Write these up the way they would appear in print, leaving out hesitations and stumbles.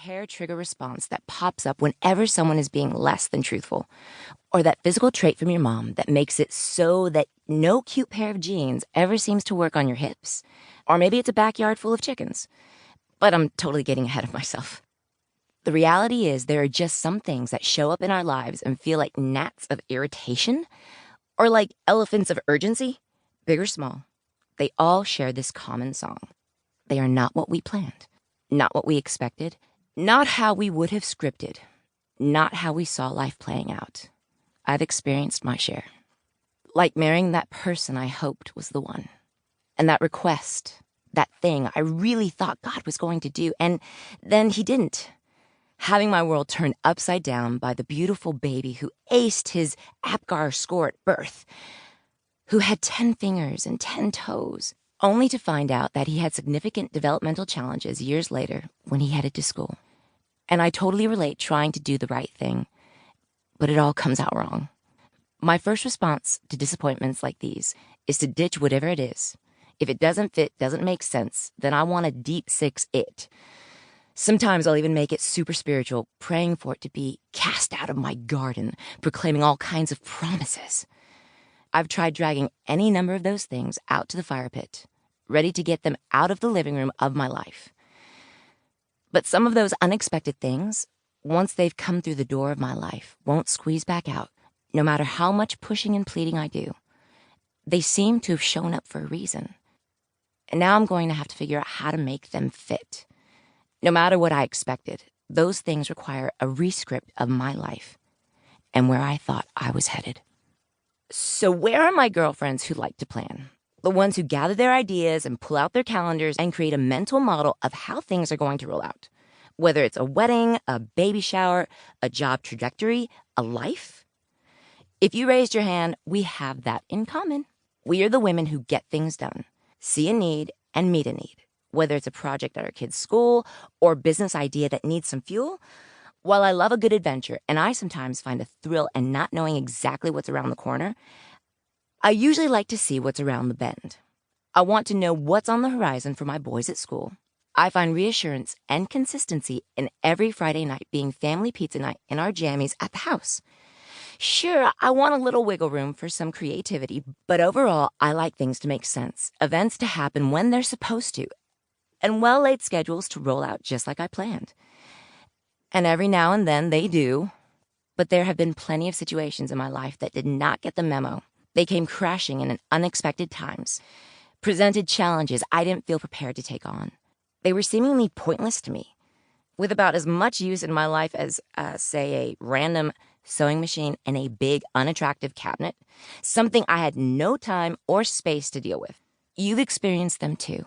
hair trigger response that pops up whenever someone is being less than truthful, or that physical trait from your mom that makes it so that no cute pair of jeans ever seems to work on your hips. Or maybe it's a backyard full of chickens. But I'm totally getting ahead of myself. The reality is there are just some things that show up in our lives and feel like gnats of irritation, or like elephants of urgency, big or small. They all share this common song. They are not what we planned, not what we expected, not how we would have scripted, not how we saw life playing out. I've experienced my share. Like marrying that person I hoped was the one. And that request, that thing I really thought God was going to do, and then he didn't. Having my world turned upside down by the beautiful baby who aced his APGAR score at birth, who had 10 fingers and 10 toes, only to find out that he had significant developmental challenges years later when he headed to school. And I totally relate trying to do the right thing, but it all comes out wrong. My first response to disappointments like these is to ditch whatever it is. If it doesn't fit, doesn't make sense, then I want to deep six it. Sometimes I'll even make it super spiritual, praying for it to be cast out of my garden, proclaiming all kinds of promises. I've tried dragging any number of those things out to the fire pit, ready to get them out of the living room of my life. But some of those unexpected things, once they've come through the door of my life, won't squeeze back out, no matter how much pushing and pleading I do. They seem to have shown up for a reason. And now I'm going to have to figure out how to make them fit. No matter what I expected, those things require a rescript of my life and where I thought I was headed. So where are my girlfriends who like to plan? The ones who gather their ideas and pull out their calendars and create a mental model of how things are going to roll out. Whether it's a wedding, a baby shower, a job trajectory, a life. If you raised your hand, we have that in common. We are the women who get things done, see a need, and meet a need. Whether it's a project at our kids' school or a business idea that needs some fuel. While I love a good adventure, and I sometimes find a thrill in not knowing exactly what's around the corner, I usually like to see what's around the bend. I want to know what's on the horizon for my boys at school. I find reassurance and consistency in every Friday night being family pizza night in our jammies at the house. Sure, I want a little wiggle room for some creativity, but overall, I like things to make sense, events to happen when they're supposed to, and well-laid schedules to roll out just like I planned. And every now and then they do, but there have been plenty of situations in my life that did not get the memo. They came crashing in unexpected times, presented challenges I didn't feel prepared to take on. They were seemingly pointless to me, with about as much use in my life as, say, a random sewing machine and a big, unattractive cabinet, something I had no time or space to deal with. You've experienced them too.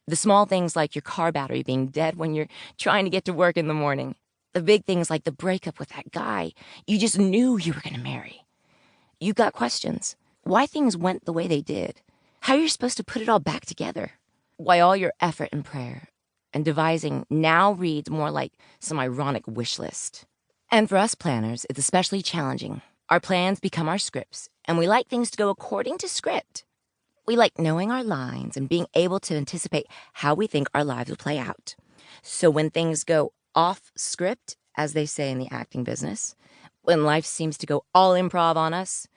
The small things like your car battery being dead when you're trying to get to work in the morning. The big things like the breakup with that guy you just knew you were going to marry. You've got questions. Why things went the way they did. How you're supposed to put it all back together. Why all your effort and prayer and devising now reads more like some ironic wish list. And for us planners, it's especially challenging. Our plans become our scripts, and we like things to go according to script. We like knowing our lines and being able to anticipate how we think our lives will play out. So when things go off script, as they say in the acting business, when life seems to go all improv on us,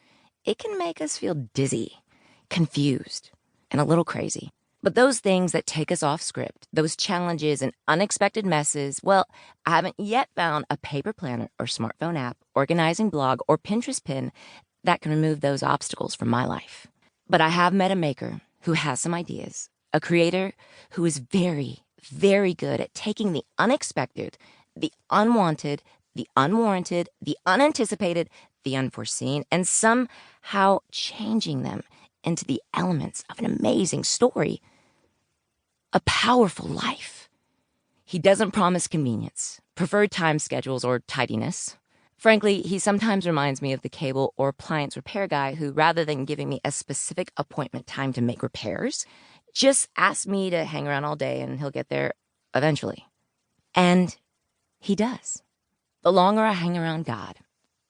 it can make us feel dizzy, confused, and a little crazy. But those things that take us off script, those challenges and unexpected messes, well, I haven't yet found a paper planner or smartphone app, organizing blog, or Pinterest pin that can remove those obstacles from my life. But I have met a maker who has some ideas, a creator who is very, very good at taking the unexpected, the unwanted, the unwarranted, the unanticipated, the unforeseen, and somehow changing them into the elements of an amazing story, a powerful life. He doesn't promise convenience, preferred time schedules, or tidiness. Frankly, he sometimes reminds me of the cable or appliance repair guy who, rather than giving me a specific appointment time to make repairs, just asks me to hang around all day and he'll get there eventually. And he does. The longer I hang around God,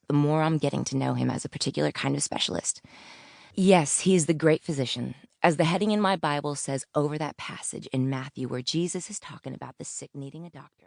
the more I'm getting to know him as a particular kind of specialist. Yes, he is the great physician, as the heading in my Bible says over that passage in Matthew where Jesus is talking about the sick needing a doctor.